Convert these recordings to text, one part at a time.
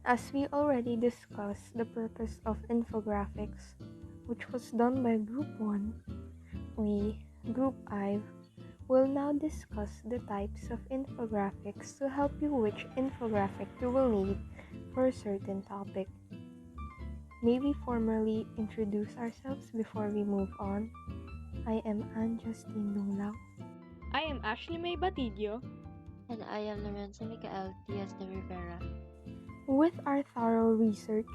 As we already discussed the purpose of infographics, which was done by Group 1, we, Group I, will now discuss the types of infographics to help you which infographic you will need for a certain topic. May we formally introduce ourselves before we move on? I am Justine Dunglao. I am Ashley May Batidio. And I am Lorenzo Mikael, Diaz de Rivera. With our thorough research,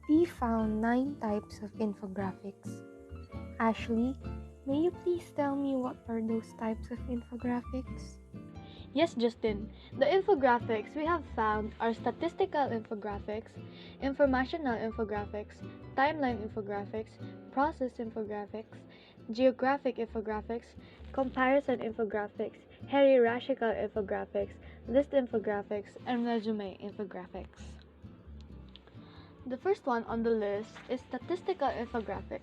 we found 9 types of infographics. Ashley, may you please tell me what are those types of infographics? Yes, Justine. The infographics we have found are statistical infographics, informational infographics, timeline infographics, process infographics, geographic infographics, comparison infographics, hierarchical infographics, list infographics, and resume infographics. The first one on the list is statistical infographic.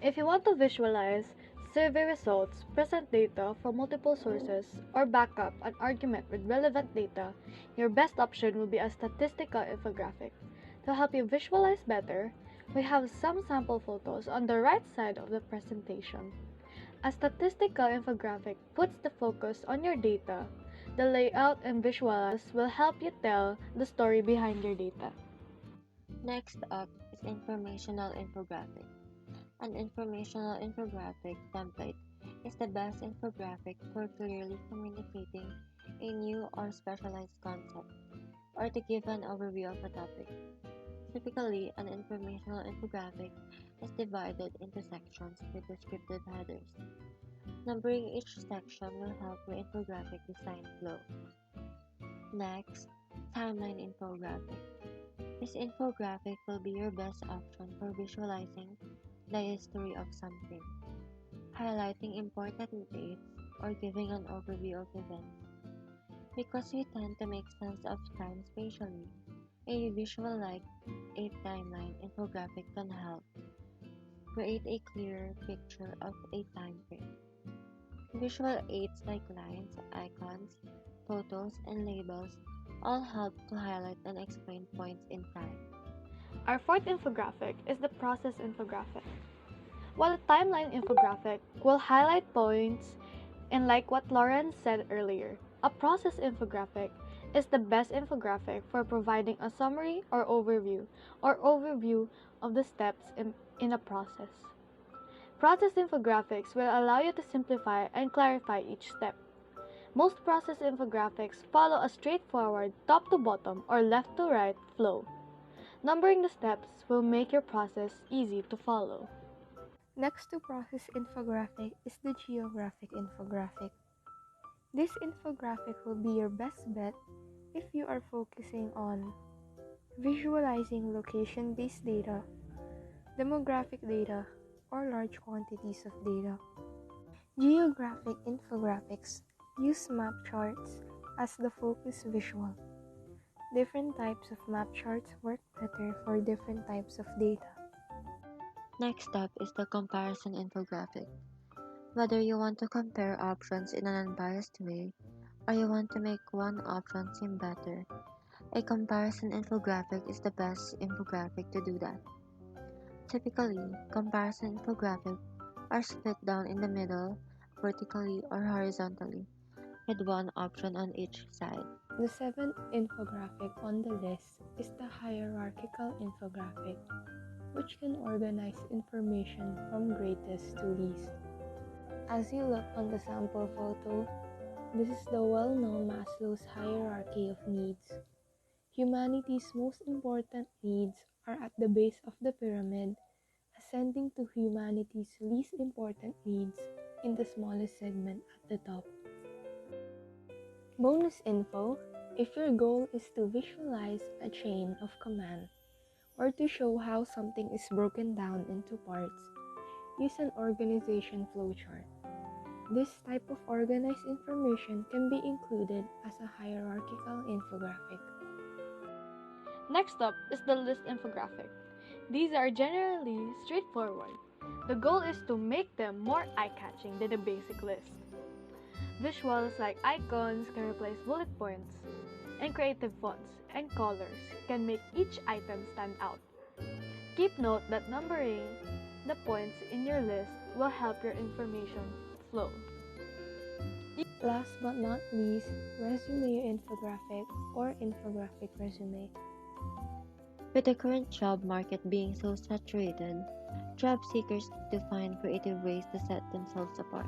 If you want to visualize survey results, present data from multiple sources, or back up an argument with relevant data, your best option will be a statistical infographic. To help you visualize better, we have some sample photos on the right side of the presentation. A statistical infographic puts the focus on your data. The layout and visuals will help you tell the story behind your data. Next up is informational infographic. An informational infographic template is the best infographic for clearly communicating a new or specialized concept, or to give an overview of a topic. Typically, an informational infographic is divided into sections with descriptive headers. Numbering each section will help your infographic design flow. Next, timeline infographic. This infographic will be your best option for visualizing the history of something, highlighting important dates, or giving an overview of events. Because we tend to make sense of time spatially, a visual like a timeline infographic can help create a clearer picture of a time frame. Visual aids like lines, icons, photos, and labels all help to highlight and explain points in time. Our fourth infographic is the process infographic. While a timeline infographic will highlight points and like what Lauren said earlier, a process infographic is the best infographic for providing a summary or overview of the steps in a process. Process infographics will allow you to simplify and clarify each step. Most process infographics follow a straightforward top to bottom or left to right flow. Numbering the steps will make your process easy to follow. Next to process infographic is the geographic infographic. This infographic will be your best bet if you are focusing on visualizing location-based data, demographic data, or large quantities of data. Geographic infographics use map charts as the focus visual. Different types of map charts work better for different types of data. Next up is the comparison infographic. Whether you want to compare options in an unbiased way or you want to make one option seem better, a comparison infographic is the best infographic to do that. Typically, comparison infographics are split down in the middle, vertically or horizontally, with one option on each side. The seventh infographic on the list is the hierarchical infographic, which can organize information from greatest to least. As you look on the sample photo, this is the well-known Maslow's hierarchy of needs. Humanity's most important needs are at the base of the pyramid, ascending to humanity's least important needs in the smallest segment at the top. Bonus info: if your goal is to visualize a chain of command or to show how something is broken down into parts, use an organization flowchart. This type of organized information can be included as a hierarchical infographic. Next up is the list infographic. These are generally straightforward. The goal is to make them more eye-catching than a basic list. Visuals like icons can replace bullet points. and creative fonts and colors can make each item stand out. Keep note that numbering the points in your list will help your information flow. Last but not least, resume infographic or infographic resume. With the current job market being so saturated, job seekers need to find creative ways to set themselves apart.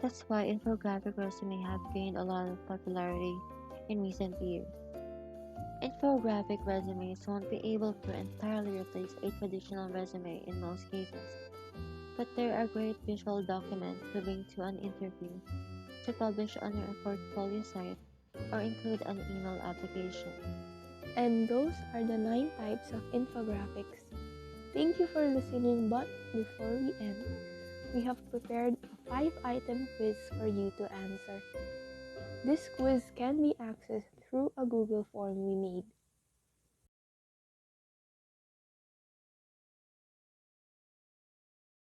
That's why infographic resume have gained a lot of popularity in recent years. Infographic resumes won't be able to entirely replace a traditional resume in most cases, but they're a great visual document to bring to an interview, to publish on your portfolio site, or include an email application. And those are the 9 types of infographics. Thank you for listening, but before we end, we have prepared a 5-item quiz for you to answer. This quiz can be accessed through a Google form we made.